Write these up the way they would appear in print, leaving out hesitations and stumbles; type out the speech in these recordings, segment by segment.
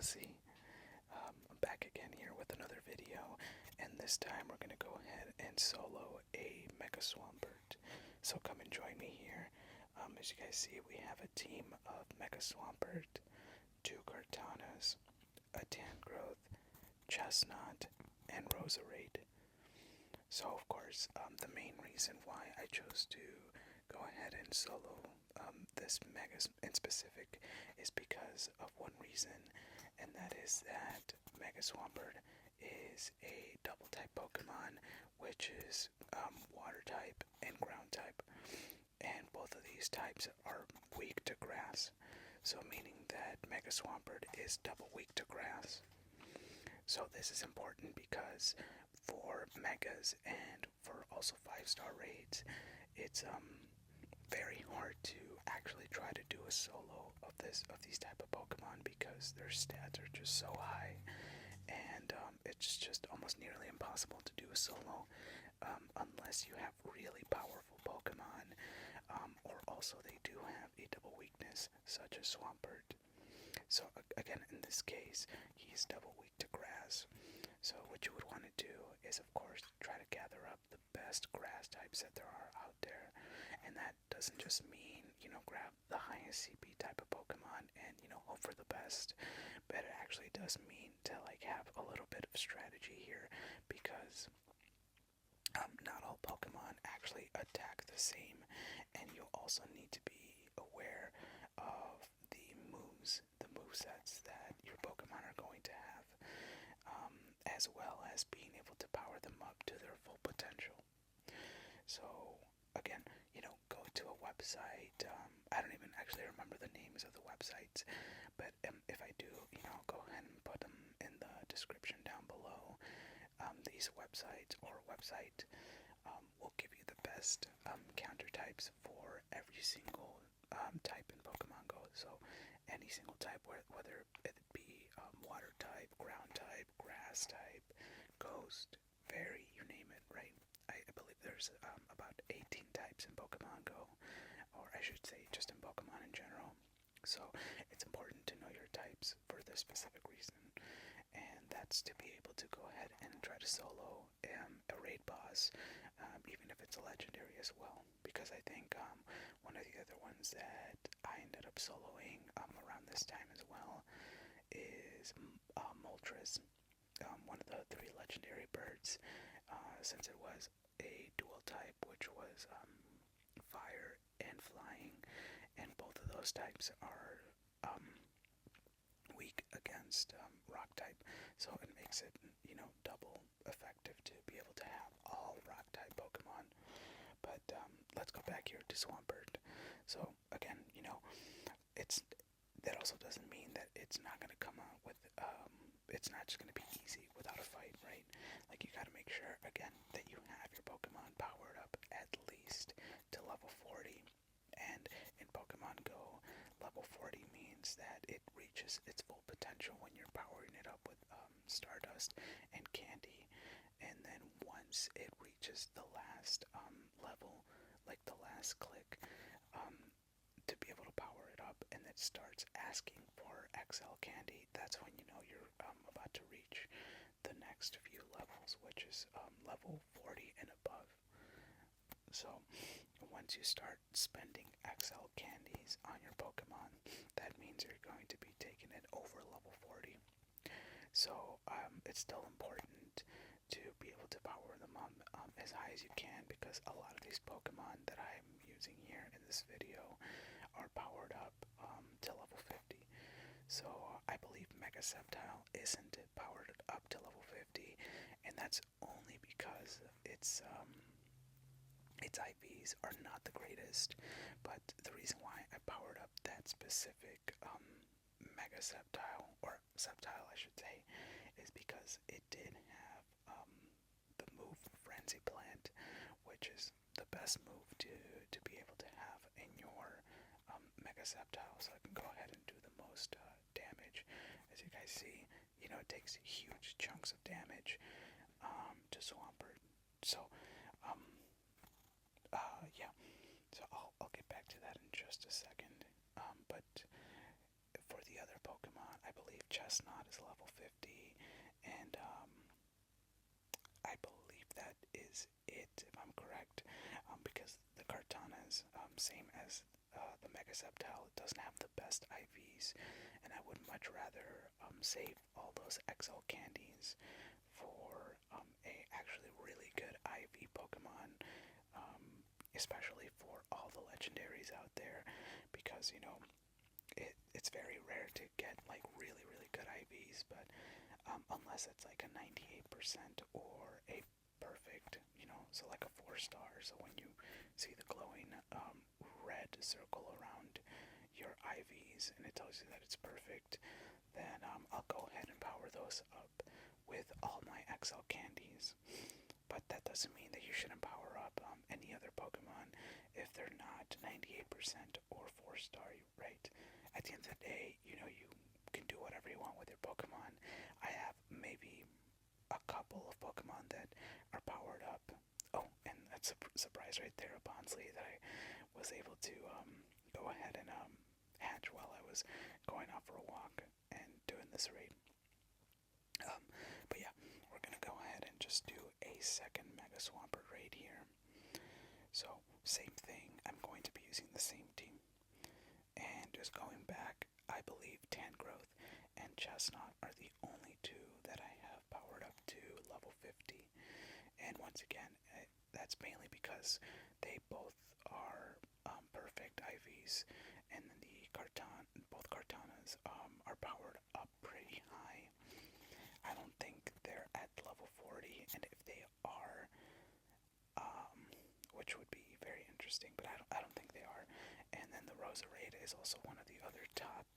Pussy. I'm back again here with another video, and this time we're gonna go ahead and solo a Mega Swampert. So come and join me here. As you guys see, we have a team of Mega Swampert, 2 Cortanas, a Tangrowth, Chestnut, and Roserade. So of course, the main reason why I chose to go ahead and solo this Mega in specific is because of one reason, and that is that Mega Swampert is a double type Pokemon, which is water type and ground type, and both of these types are weak to grass. So meaning that Mega Swampert is double weak to grass. So this is important because for Megas and for also 5-star raids, it's very hard to actually try to do a solo of these type of Pokemon because their stats are just so high, and it's just almost nearly impossible to do a solo unless you have really powerful Pokemon, or also they do have a double weakness such as Swampert. So again, in this case, he's double weak to grass. So what you would want to do is, of course, try to gather up the best grass types that there are out there. And that doesn't just mean, grab the highest CP type of Pokemon and, hope for the best. But it actually does mean to, have a little bit of strategy here because not all Pokemon actually attack the same. And you also need to be aware of the movesets that your Pokemon are going to have, as well as being able to power them up to their full potential. So, again, go to a website. I don't even actually remember the names of the websites, but if I do, go ahead and put them in the description down below. These websites or website will give you the best counter types for every single type in Pokemon Go. So any single type, whether it be water type, ground type, grass type, ghost, fairy, you name it, right? I believe there's about 18 types in Pokemon Go, or I should say just in Pokemon in general. So it's important to know your types for this specific reason, and that's to be able to go ahead and try to solo a raid boss, even if it's a legendary as well, because I think one of the other ones that I ended up soloing around this time as well is Moltres, one of the 3 legendary birds, since it was a dual type, which was fire and flying, and both of those types are weak against rock type, so it makes it, double effective to be able to have all rock type Pokemon. But let's go back here to Swampert. So again, that also doesn't mean that it's not going to come out with, it's not just going to be easy without a fight, right? Like, you got to make sure, again, that you have your Pokemon powered up at least to level 40. And in Pokemon Go, level 40 means that it reaches its full potential when you're powering it up with Stardust and Candy. And then once it reaches the last level, like the last click, to be able to power it up, and it starts asking for XL Candy, that's when you know you're about to reach the next few levels, which is level 40 and above. So once you start spending XL candies on your Pokemon, that means you're going to be taking it over level 40. So it's still important to be able to power them up as high as you can, because a lot of these Pokemon that I'm using here in this video are powered up to level 50. So I believe Mega Sceptile isn't powered up to level 50, and that's only because its IVs are not the greatest. But the reason why I powered up that specific Mega Sceptile, or Sceptile I should say, is because it did have the move Frenzy Plant, which is the best move to be able to have in your Mega Sceptile, so I can go ahead and do the most damage. As you guys see, it takes huge chunks of damage to Swampert. So, yeah. So I'll get back to that in just a second. But for the other Pokemon, I believe Chestnut is level 50, and I believe that is it, if I'm correct, because the Kartana's same as the Mega Sceptile. It doesn't have the best IVs, and I would much rather save all those XL candies for a actually really good IV Pokemon, especially for all the legendaries out there, because it's very rare to get like really good IVs, but unless it's like a 98% or a perfect, so like a 4-star. So when you see the glowing red circle around your IVs and it tells you that it's perfect, then I'll go ahead and power those up with all my XL candies. But that doesn't mean that you shouldn't power up any other Pokemon if they're not 98% or 4-star, right? At the end of the day, you can do whatever you want with your Pokemon. I have maybe a couple of Pokemon that are powered up. Oh, and that's a surprise right there, a Bonsly that I was able to go ahead and hatch while I was going out for a walk and doing this raid. But yeah, we're gonna go ahead and just do a second Mega Swampert raid here. So, same thing, I'm going to be using the same team. And just going back, I believe Tangrowth and Chestnut are the only two that I have powered up to level 50. And once again, that's mainly because they both are perfect IVs, and both Kartanas are powered up pretty high. I don't think they're at level 40, and if they are, which would be very interesting, but I don't think they are. And then the Roserade is also one of the other top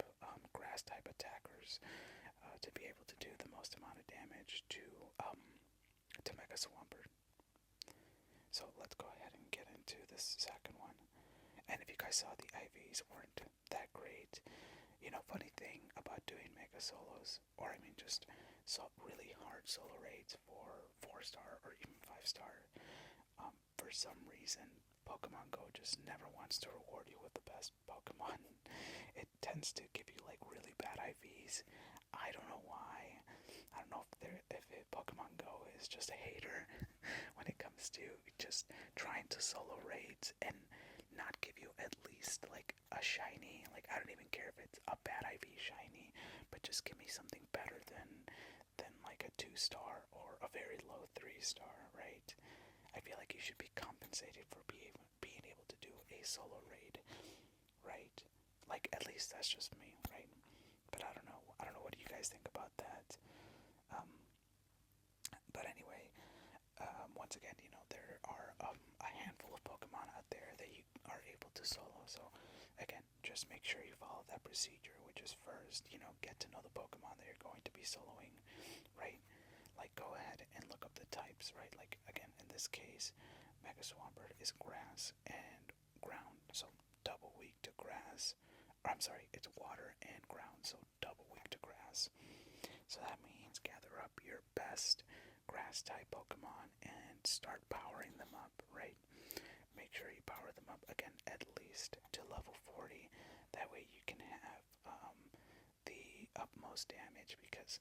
grass type attackers to be able to do the most amount of damage to Mega Swampert. So let's go ahead and get into this second one. And if you guys saw, the IVs weren't that great. Funny thing about doing Mega Solos, or I mean just really hard solo raids for 4-star or even 5-star, for some reason, Pokemon Go just never wants to reward you with the best Pokemon. It tends to give you like really bad IVs. I don't know why. I don't know if Pokemon Go is just a hater when it comes to just trying to solo raids and not give you at least like a shiny. Like, I don't even care if it's a bad IV shiny, but just give me something better than like a 2-star or a very low 3-star, right? I feel like you should be compensated for being able to do a solo raid, right? Like, at least that's just me, right? But I don't know what do you guys think about that. But anyway, once again, there are a handful of Pokemon out there that you are able to solo. So again, just make sure you follow that procedure, which is first, get to know the Pokemon that you're going to be soloing, right? Like, go ahead and look up the types, right? Like, again, in this case, Mega Swampert is grass and ground, so double weak to grass. Or, I'm sorry, it's water and ground, so double weak to grass. So that means gather up your best grass type Pokemon and start powering them up, right? Make sure you power them up, again, at least to level 40. That way you can have the utmost damage, because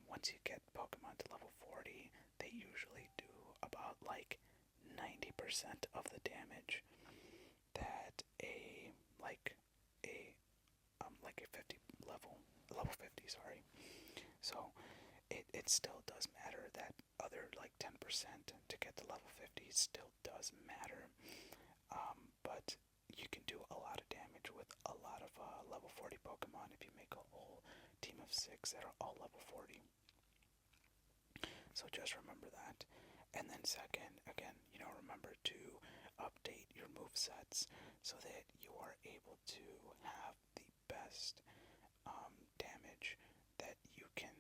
once you get Pokemon to level 40, they usually do about like 90% of the damage that a 50 level 50, sorry. So it still does matter. That other like 10% to get to level 50 still does matter. But you can do a lot of damage with a lot of level 40 Pokemon if you make a whole team of 6 that are all level 40. So just remember that. And then second, again, remember to update your movesets so that you are able to have the best damage that you can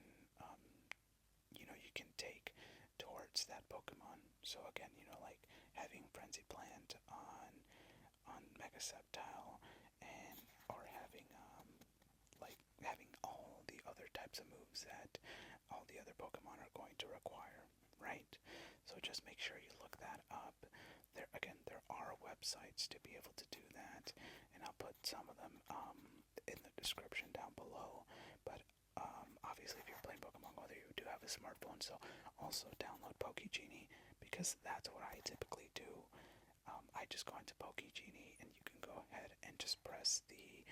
take towards that Pokemon. So again, like having Frenzy Plant on Mega Sceptile, and or having having all the other types of moves that all the other Pokemon are going to require, right? So just make sure you look that up. There are websites to be able to do that, and I'll put some of them in the description down below. But the smartphone. So also download PokeGenie because that's what I typically do. I just go into PokeGenie and you can go ahead and just press the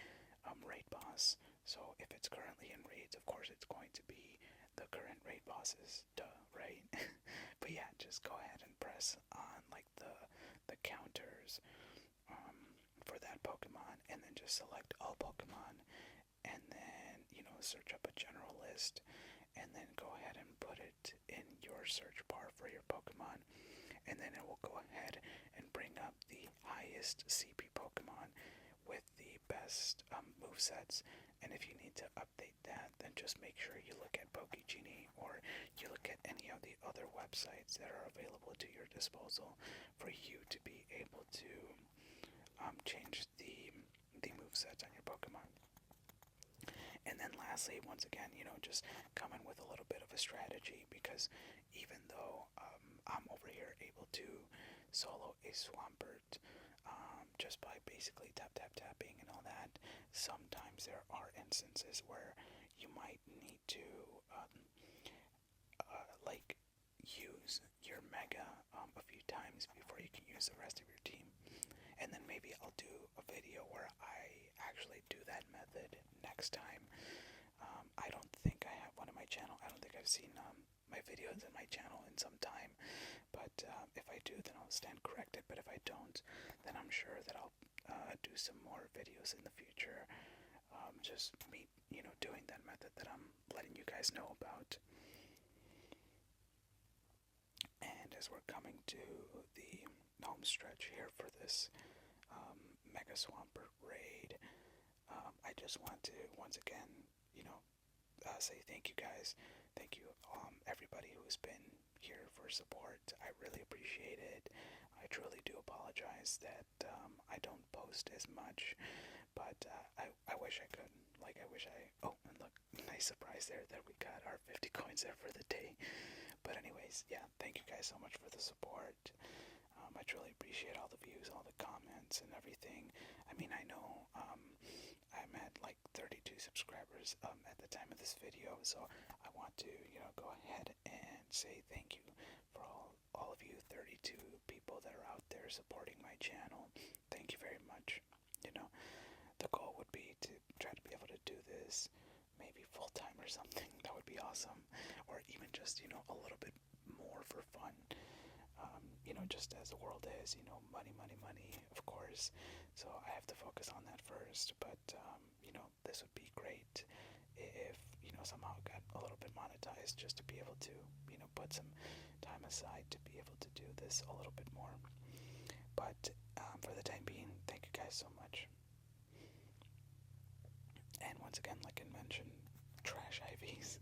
raid boss. So if it's currently in raids, of course it's going to be the current raid bosses, duh, right? But yeah, just go ahead and press on like the counters for that Pokemon, and then just select all Pokemon, and then search up a general list, and then go ahead and put it in your search bar for your Pokemon, and then it will go ahead and bring up the highest CP Pokemon with the best movesets. And if you need to update that, then just make sure you look at PokeGenie or you look at any of the other websites that are available to your disposal for you to be able to change the movesets on your Pokemon. And then lastly, once again, just come in with a little bit of a strategy, because even though I'm over here able to solo a Swampert just by basically tapping and all that, sometimes there are instances where you might need to like use your Mega a few times before you can use the rest of your team. And then maybe I'll do a video where I actually do that method next time. I don't think I have one on my channel. I don't think I've seen my videos in my channel in some time. But if I do, then I'll stand corrected. But if I don't, then I'm sure that I'll do some more videos in the future. Just me, doing that method that I'm letting you guys know about. And as we're coming to the home stretch here for this Mega Swampert raid, I just want to once again, say thank you guys. Thank you, everybody who's been here for support. I really appreciate it. I truly do apologize that I don't post as much, but I wish I could. Like, I wish I. Oh, and look, nice surprise there that we got our 50 coins there for the day. But anyways, yeah, thank you guys so much for the support. I truly appreciate all the views, all the comments, and everything. I mean, I know I'm at like 32 subscribers at the time of this video, so I want to, go ahead and say thank you for all of you 32 people that are out there supporting my channel. Thank you very much. The goal would be to try to be able to do this maybe full time or something. That would be awesome. Or even just, a little bit more for fun. Just as the world is, money, of course. So I have to focus on that first. But, this would be great if, somehow it got a little bit monetized, just to be able to, put some time aside to be able to do this a little bit more. But for the time being, thank you guys so much. And once again, like I mentioned, trash IVs.